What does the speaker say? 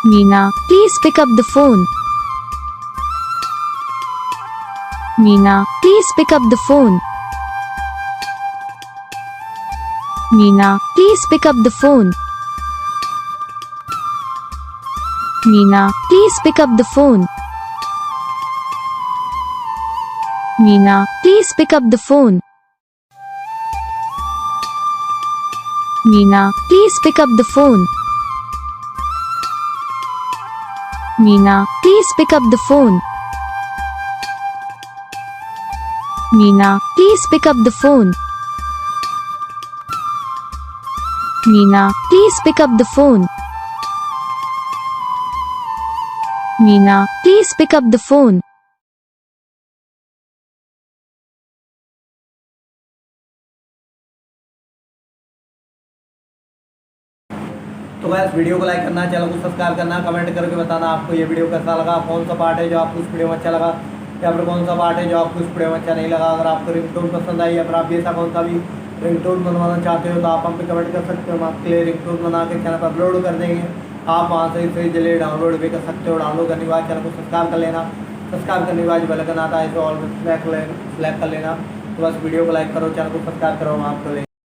Meena, please pick up the phone. Meena, please pick up the phone. Meena, please pick up the phone. Meena, please pick up the phone. Meena, please pick up the phone. Meena, please pick up the phone. Meena, please pick up the phone. Meena, please pick up the phone. Meena, please pick up the phone. Meena, please pick up the phone. तो guys video को like करना, channel को subscribe करना, comment करके बताना आपको ये video कैसा लगा, कौन सा पार्ट है जो आपको उस वीडियो में अच्छा लगा या फिर कौन सा पार्ट है जो आपको उस वीडियो में अच्छा नहीं लगा। अगर आपको रिंगटोन पसंद आई या फिर आप ऐसा कौन सा भी रिंगटोन बनवाना चाहते हो तो आप हम पे कमेंट कर सकते हो। हम आपके लिए रिंगटोन बना के चैनल पर अपलोड कर देंगे। आप वहाँ से इसे जल्दी डाउनलोड भी कर सकते हो। डाउनलोड करने के बाद चैनल को सब्सक्राइब कर लेना। सब्सक्राइब करने के बाद बेल आइकन आता है तो ऑल सेलेक्ट कर लेना। तो बस वीडियो को लाइक करो, चैनल को सब्सक्राइब करो, हम आपको